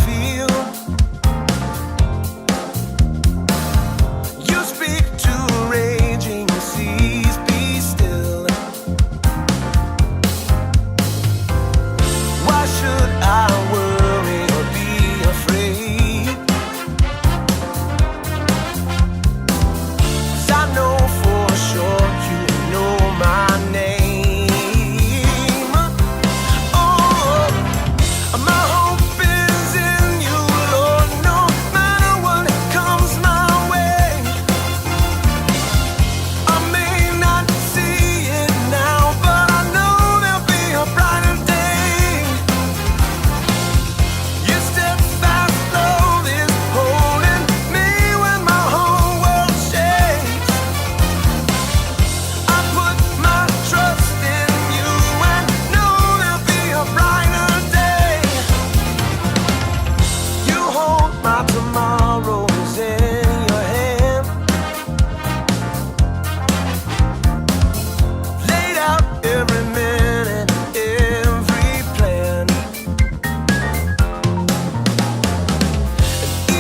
feel. You speak to raging seas, be still. Why should I worry or be afraid? 'Cause I know for sure you know my name. Oh, my hope is in you, Lord, no matter what comes my way. I may not see it now, but I know there'll be a brighter day. Your steadfast love is holding me when my whole world shakes. I put my trust in you and know there'll be a brighter day. You hold my tomorrows in your hand. Laid out every minute, every plan.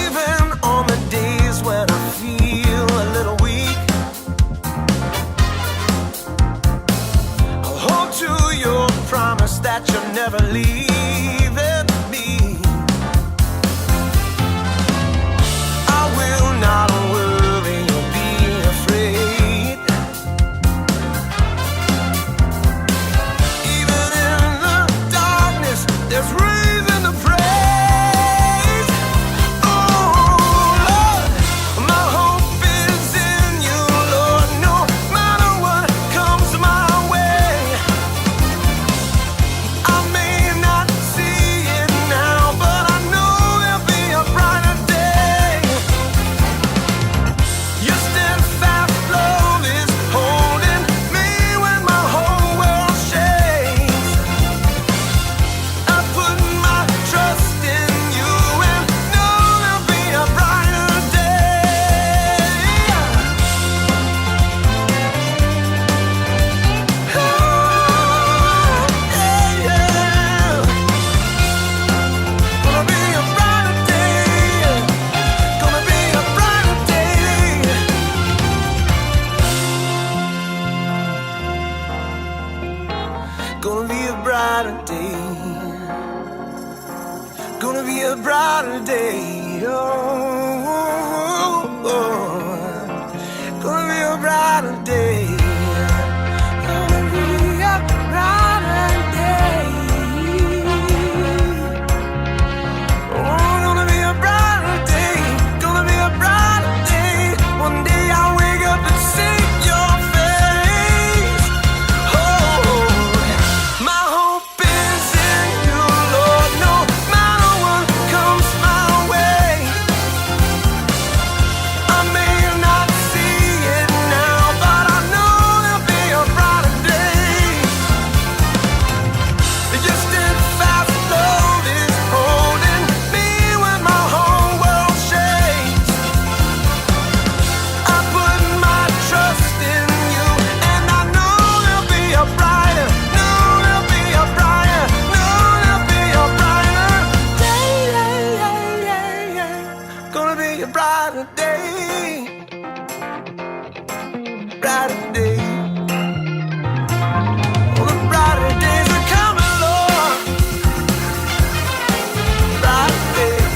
Even on the days when I feel a little weak, I'll hold to your promise that you'll never leave me. I will not worry or be afraid. Even in the darkness, there's reason to praise. Oh, Lord, my hope is in you, Lord, no matter what comes my way. I may not see it now, but I know there'll be a brighter day. Your steadfast love is holding me when my whole world shakes. I put my trust in you and know there'll be a brighter day. Oh, yeah, yeah. Gonna be a brighter day. Gonna be a brighter day. Gonna be a brighter day. Gonna be a brighter day. Oh, gonna be a brighter day. Gonna be a brighter day. Oh, gonna be a brighter day. Gonna be a brighter day. One day I'll wake up and see your face. Oh, my hope is in you, Lord, no matter what comes my way. I may not see it now, but I know there'll be a brighter day. Your steadfast love is holding me when my whole world shakes. I put my trust in you, and I know there'll be a brighter, no, there'll be a brighter, no, there'll be a brighter day. Gonna be a brighter day, brighter day. Oh, the brighter days are coming, Lord. Brighter days.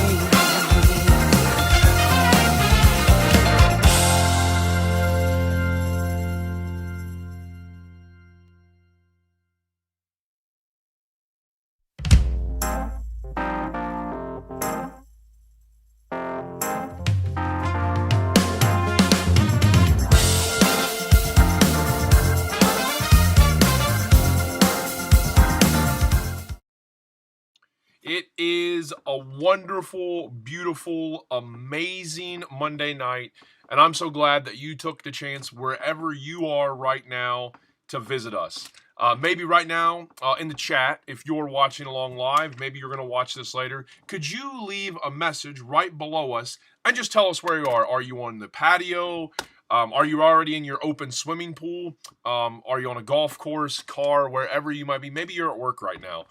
It is a wonderful, beautiful, amazing Monday night, and I'm so glad that you took the chance wherever you are right now to visit us. Maybe right now in the chat, if you're watching along live, maybe you're going to watch this later, could you leave a message right below us and just tell us where you are? Are you on the patio? Are you already in your open swimming pool? Are you on a golf course, car, wherever you might be? Maybe you're at work right now.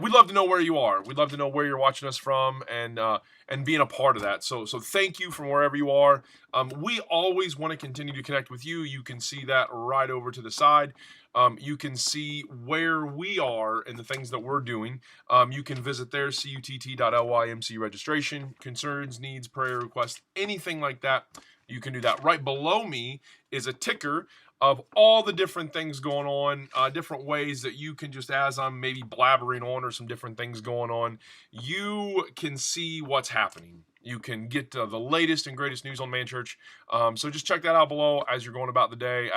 We'd love to know where you are. We'd love to know where you're watching us from and being a part of that. So thank you from wherever you are. We always want to continue to connect with you. You can see that right over to the side. You can see where we are and the things that we're doing. You can visit there, cutt.ly, registration, concerns, needs, prayer requests, anything like that. You can do that. Right below me is a ticker of all the different things going on, different ways that you can just, as I'm maybe blabbering on or some different things going on, you can see what's happening. You can get the latest and greatest news on Manchurch. So just check that out below as you're going about the day,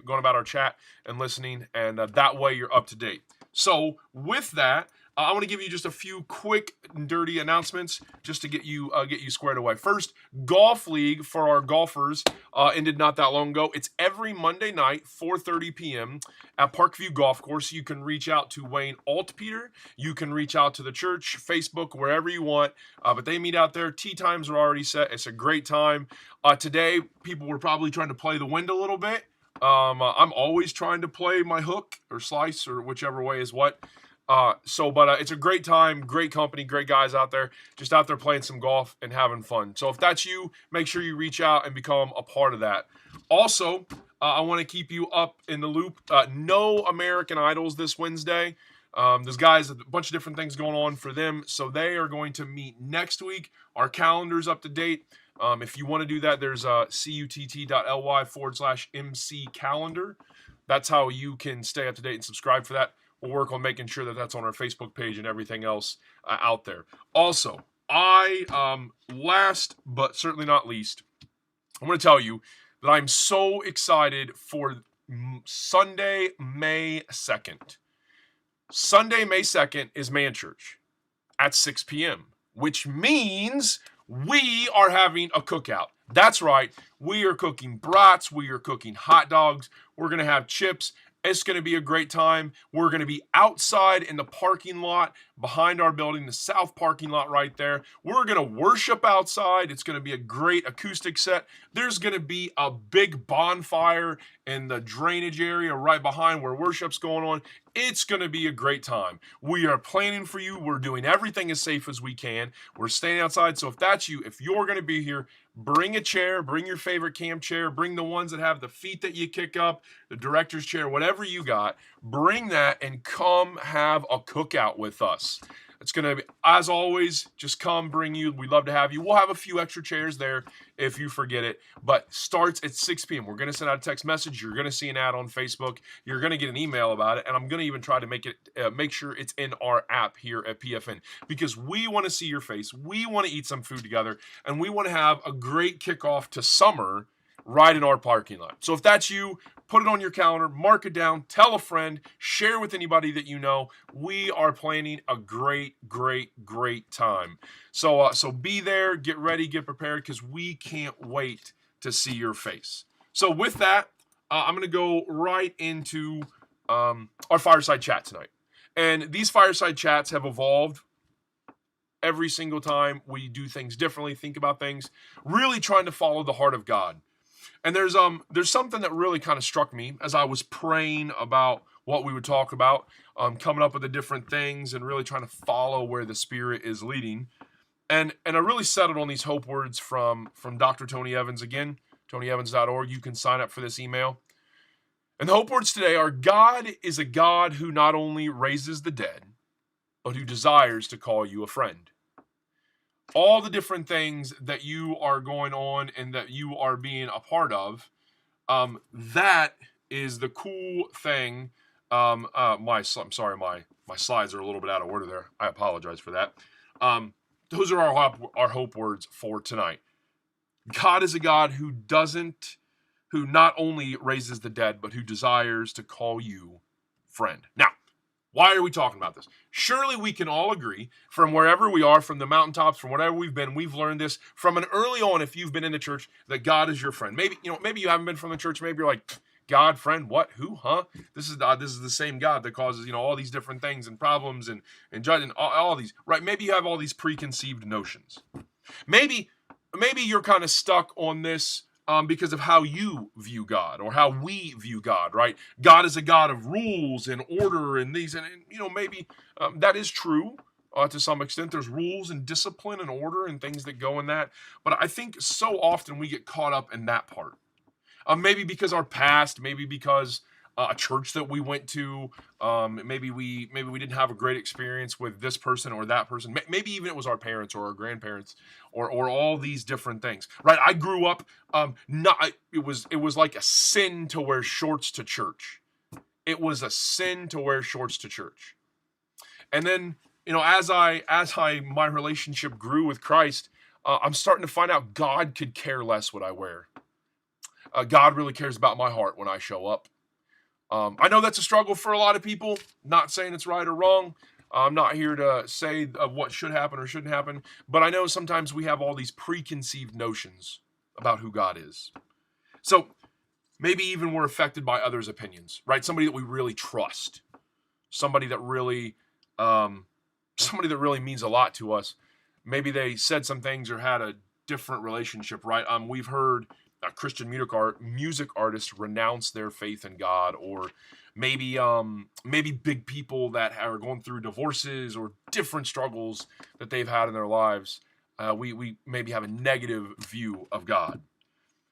going about our chat and listening, and that way you're up to date. So with that, I want to give you just a few quick and dirty announcements just to get you squared away. First, Golf League for our golfers ended not that long ago. It's every Monday night, 4:30 p.m. at Parkview Golf Course. You can reach out to Wayne Altpeter. You can reach out to the church, Facebook, wherever you want. But they meet out there. Tee times are already set. It's a great time. Today, people were probably trying to play the wind a little bit. I'm always trying to play my hook or slice or whichever way is what. But it's a great time, great company, great guys out there, just out there playing some golf and having fun. So if that's you, make sure you reach out and become a part of that. Also, I want to keep you up in the loop. No American Idols this Wednesday. There's guys, a bunch of different things going on for them. So they are going to meet next week. Our calendar's up to date. If you want to do that, there's cutt.ly/MC calendar. That's how you can stay up to date and subscribe for that. We'll work on making sure that that's on our Facebook page and everything else out there. Also, last but certainly not least, I'm going to tell you that I'm so excited for Sunday, May 2nd. Sunday, May 2nd is Manchurch at 6 p.m., which means we are having a cookout. That's right. We are cooking brats. We are cooking hot dogs. We're going to have chips. It's going to be a great time. We're going to be outside in the parking lot behind our building, the south parking lot right there. We're going to worship outside. It's going to be a great acoustic set. There's going to be a big bonfire in the drainage area right behind where worship's going on. It's going to be a great time. We are planning for you. We're doing everything as safe as we can. We're staying outside. So if that's you, if you're going to be here, bring a chair, bring your favorite camp chair, bring the ones that have the feet that you kick up, the director's chair, whatever you got, bring that and come have a cookout with us. It's going to be, as always, just come, bring you. We'd love to have you. We'll have a few extra chairs there if you forget it, but starts at 6 p.m. We're going to send out a text message. You're going to see an ad on Facebook. You're going to get an email about it, and I'm going to even try to make sure it's in our app here at PFN because we want to see your face. We want to eat some food together, and we want to have a great kickoff to summer right in our parking lot. So if that's you, put it on your calendar, mark it down, tell a friend, share with anybody that you know. We are planning a great, great, great time. So be there, get ready, get prepared, because we can't wait to see your face. So with that, I'm going to go right into our fireside chat tonight. And these fireside chats have evolved every single time we do things differently, think about things, really trying to follow the heart of God. And there's something that really kind of struck me as I was praying about what we would talk about, coming up with the different things and really trying to follow where the Spirit is leading. And I really settled on these hope words from Dr. Tony Evans again, tonyevans.org. You can sign up for this email. And the hope words today are, God is a God who not only raises the dead, but who desires to call you a friend. All the different things that you are going on and that you are being a part of, that is the cool thing. My slides are a little bit out of order there. I apologize for that. Those are our hope words for tonight. God is a God who not only raises the dead, but who desires to call you friend. Now, why are we talking about this? Surely we can all agree from wherever we are, from the mountaintops, from whatever we've been, we've learned this from an early on, if you've been in the church, that God is your friend. Maybe you haven't been from the church. Maybe you're like, God, friend, what, who, huh? This is the same God that causes, all these different things and problems and judging all these, right? Maybe you have all these preconceived notions. Maybe you're kind of stuck on this because of how you view God or how we view God, right? God is a God of rules and order and these, and maybe that is true to some extent. There's rules and discipline and order and things that go in that. But I think so often we get caught up in that part. Maybe because our past, maybe because a church that we went to, maybe we didn't have a great experience with this person or that person. Maybe even it was our parents or our grandparents or all these different things. Right? I grew up not. It was like a sin to wear shorts to church. It was a sin to wear shorts to church. And then as my relationship grew with Christ, I'm starting to find out God could care less what I wear. God really cares about my heart when I show up. I know that's a struggle for a lot of people. Not saying it's right or wrong. I'm not here to say what should happen or shouldn't happen. But I know sometimes we have all these preconceived notions about who God is. So maybe even we're affected by others' opinions, right? Somebody that we really trust. Somebody that really means a lot to us. Maybe they said some things or had a different relationship, right? We've heard Christian music artists renounce their faith in God, or maybe big people that are going through divorces or different struggles that they've had in their lives. We maybe have a negative view of God.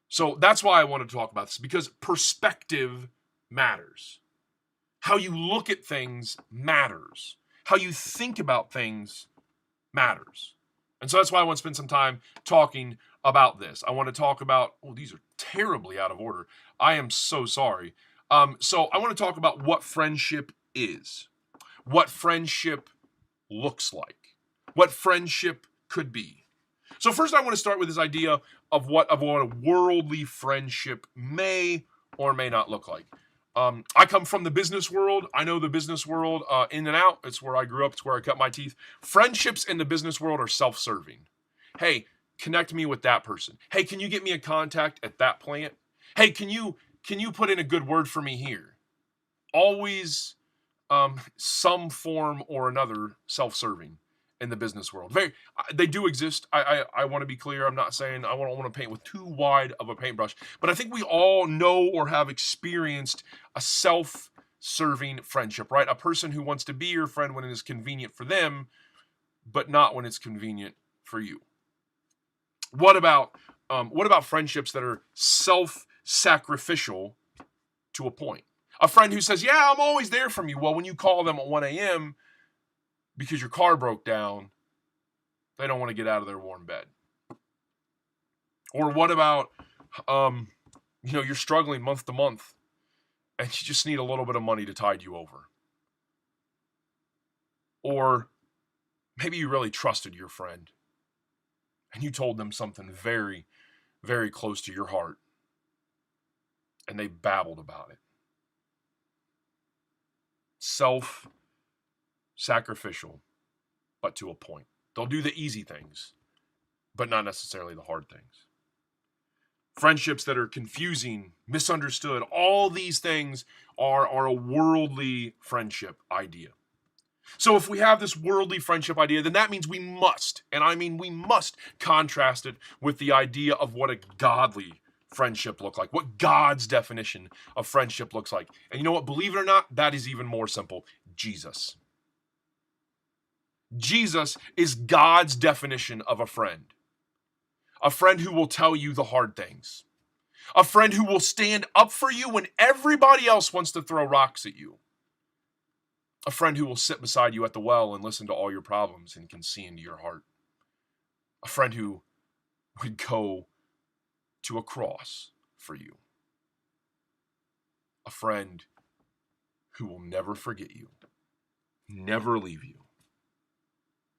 So that's why I wanted to talk about this, because perspective matters. How you look at things matters. How you think about things matters. And so that's why I want to spend some time talking about this. I want to talk about, these are terribly out of order. I am so sorry. So I want to talk about what friendship is, what friendship looks like, what friendship could be. So first I want to start with this idea of what a worldly friendship may or may not look like. I come from the business world. I know the business world in and out. It's where I grew up. It's where I cut my teeth. Friendships in the business world are self-serving. Hey, connect me with that person. Hey, can you get me a contact at that plant? Hey, can you put in a good word for me here? Always some form or another self-serving in the business world. They do exist. I want to be clear. I'm not saying I don't want to paint with too wide of a paintbrush, but I think we all know or have experienced a self-serving friendship, right? A person who wants to be your friend when it is convenient for them, but not when it's convenient for you. What about friendships that are self-sacrificial to a point? A friend who says, yeah, I'm always there for you. Well, when you call them at 1 a.m., because your car broke down, they don't want to get out of their warm bed. Or what about, you're struggling month to month and you just need a little bit of money to tide you over. Or maybe you really trusted your friend and you told them something very, very close to your heart and they babbled about it. Self-sacrificial, but to a point. They'll do the easy things, but not necessarily the hard things. Friendships that are confusing, misunderstood, all these things are a worldly friendship idea. So if we have this worldly friendship idea, then that means we must, and I mean we must, contrast it with the idea of what a godly friendship look like, what God's definition of friendship looks like. And you know what? Believe it or not, that is even more simple. Jesus. Jesus is God's definition of a friend. A friend who will tell you the hard things. A friend who will stand up for you when everybody else wants to throw rocks at you. A friend who will sit beside you at the well and listen to all your problems and can see into your heart. A friend who would go to a cross for you. A friend who will never forget you, never leave you,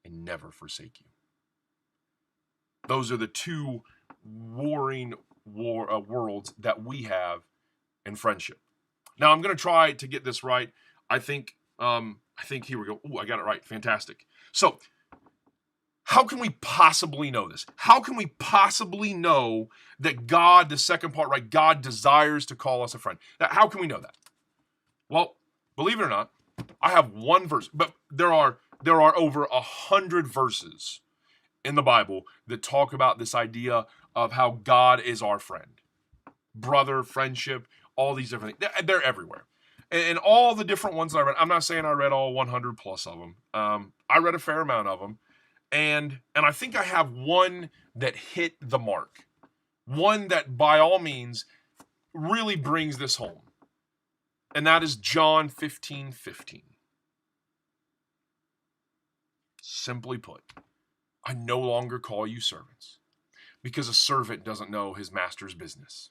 and never forsake you. Those are the two warring worlds that we have in friendship. Now, I'm going to try to get this right. I think here we go. Ooh, I got it right. Fantastic. So, how can we possibly know this? How can we possibly know that God, the second part, right, God desires to call us a friend? Now, how can we know that? Well, believe it or not, I have one verse, but there are over 100 verses in the Bible that talk about this idea of how God is our friend. brother, friendship, all these different things. They're everywhere. And all the different ones that I read, I'm not saying I read all 100 plus of them. I read a fair amount of them. And I think I have one that hit the mark. One that, by all means, really brings this home. And that is John 15:15. Simply put, I no longer call you servants, because a servant doesn't know his master's business.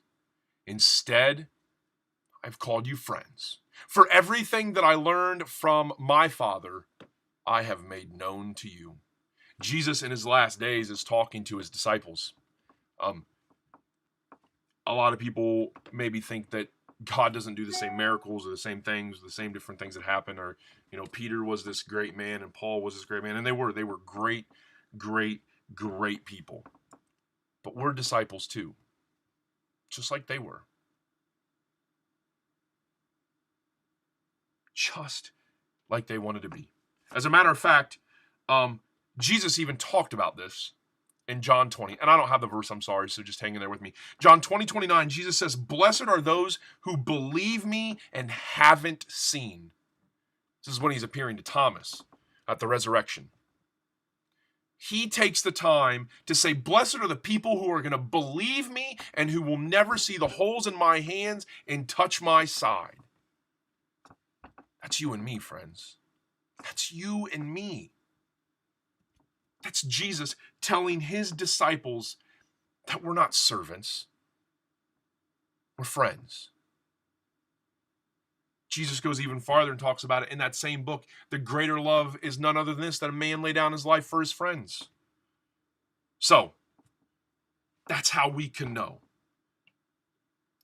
Instead, I've called you friends. For everything that I learned from my Father, I have made known to you. Jesus in his last days is talking to his disciples. A lot of people maybe think that God doesn't do the same miracles or the same things, the same different things that happen. Or, Peter was this great man and Paul was this great man. And they were great, great, great people. But we're disciples too, just like they were. Just like they wanted to be. As a matter of fact, Jesus even talked about this in John 20. And I don't have the verse, I'm sorry, so just hang in there with me. John 20:29, Jesus says, "Blessed are those who believe me and haven't seen." This is when he's appearing to Thomas at the resurrection. He takes the time to say, blessed are the people who are going to believe me and who will never see the holes in my hands and touch my side. That's you and me, friends. That's you and me. That's Jesus telling his disciples that we're not servants. We're friends. Jesus goes even farther and talks about it in that same book. The greater love is none other than this, that a man lay down his life for his friends. So, that's how we can know.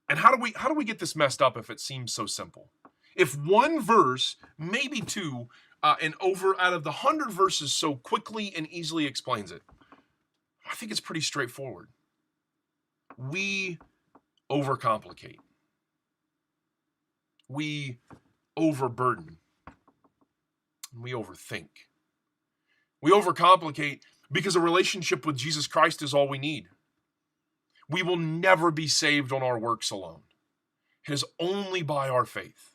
And how do we get this messed up if it seems so simple? If one verse, maybe two, and over out of the 100 verses so quickly and easily explains it, I think it's pretty straightforward. We overcomplicate. We overburden. We overthink. We overcomplicate because a relationship with Jesus Christ is all we need. We will never be saved on our works alone. It is only by our faith.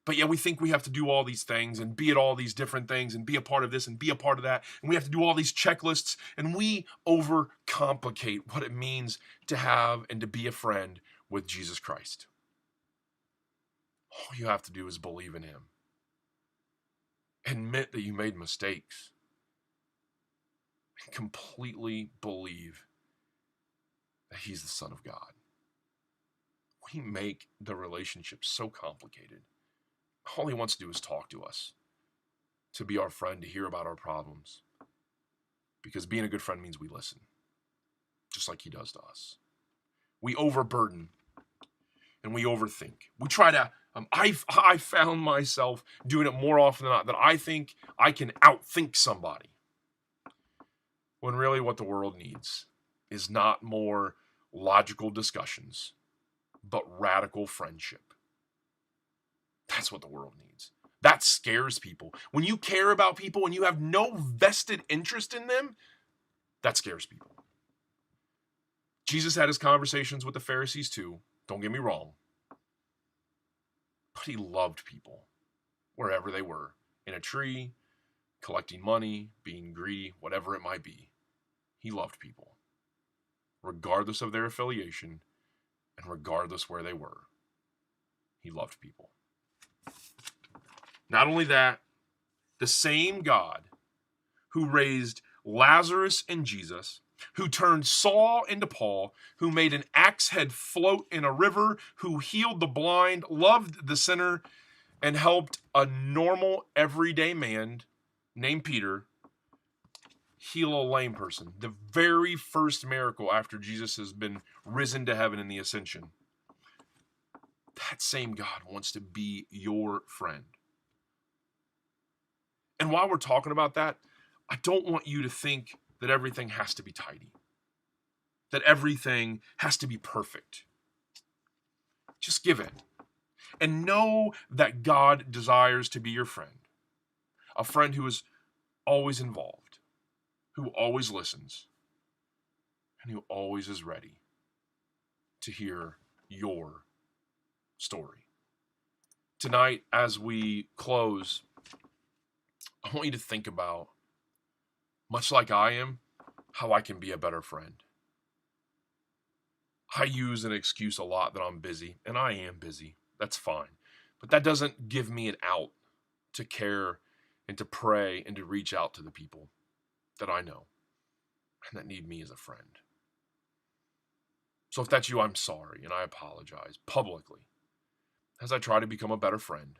But yet we think we have to do all these things and be at all these different things and be a part of this and be a part of that. And we have to do all these checklists, and we overcomplicate what it means to have and to be a friend with Jesus Christ. All you have to do is believe in him. Admit that you made mistakes. And completely believe that he's the Son of God. We make the relationship so complicated. All he wants to do is talk to us, to be our friend, to hear about our problems. Because being a good friend means we listen, just like he does to us. We overburden and we overthink. We try to, I found myself doing it more often than not, that I think I can outthink somebody. When really what the world needs is not more logical discussions, but radical friendship. That's what the world needs. That scares people. When you care about people and you have no vested interest in them, that scares people. Jesus had his conversations with the Pharisees too. Don't get me wrong. But he loved people wherever they were. In a tree, collecting money, being greedy, whatever it might be. He loved people. Regardless of their affiliation and regardless where they were. He loved people. Not only that, the same God who raised Lazarus and Jesus, who turned Saul into Paul, who made an axe head float in a river, who healed the blind, loved the sinner, and helped a normal, everyday man named Peter heal a lame person. The very first miracle after Jesus has been risen to heaven in the ascension. That same God wants to be your friend. And while we're talking about that, I don't want you to think that everything has to be tidy, that everything has to be perfect. Just give in and know that God desires to be your friend, a friend who is always involved, who always listens, and who always is ready to hear your story. Tonight, as we close, I want you to think about, much like I am, how I can be a better friend. I use an excuse a lot that I'm busy, and I am busy. That's fine. But that doesn't give me an out to care and to pray and to reach out to the people that I know and that need me as a friend. So if that's you, I'm sorry, and I apologize publicly as I try to become a better friend.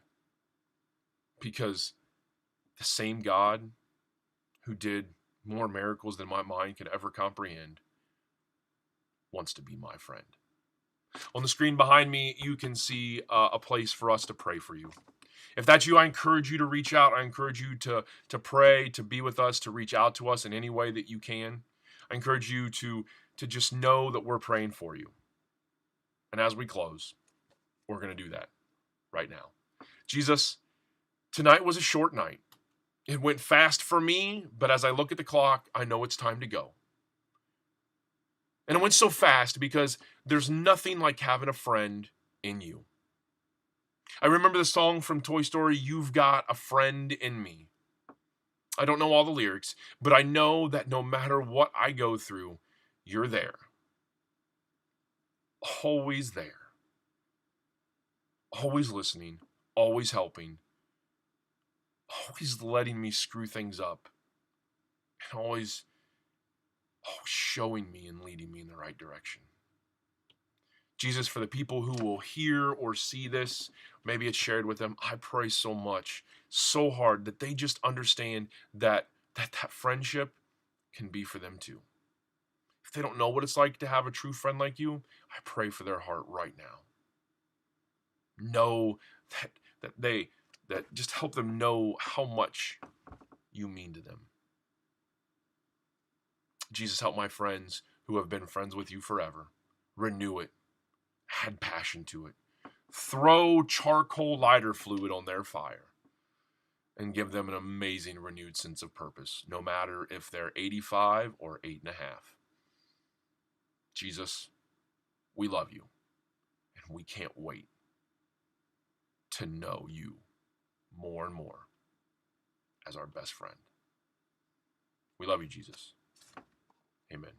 Because the same God who did more miracles than my mind could ever comprehend wants to be my friend. On the screen behind me, you can see a place for us to pray for you. If that's you, I encourage you to reach out. I encourage you to pray, to be with us, to reach out to us in any way that you can. I encourage you to just know that we're praying for you. And as we close, we're going to do that right now. Jesus, tonight was a short night. It went fast for me, but as I look at the clock, I know it's time to go. And it went so fast because there's nothing like having a friend in you. I remember the song from Toy Story, "You've Got a Friend in Me." I don't know all the lyrics, but I know that no matter what I go through, you're there. Always there. Always listening, always helping, always letting me screw things up, and always showing me and leading me in the right direction. Jesus, for the people who will hear or see this, maybe it's shared with them, I pray so much, so hard that they just understand that friendship can be for them too. If they don't know what it's like to have a true friend like you, I pray for their heart right now. Know that just help them know how much you mean to them. Jesus, help my friends who have been friends with you forever. Renew it. Add passion to it. Throw charcoal lighter fluid on their fire and give them an amazing renewed sense of purpose, no matter if they're 85 or 8.5. Jesus, we love you, and we can't wait to know you more and more as our best friend. We love you, Jesus. Amen.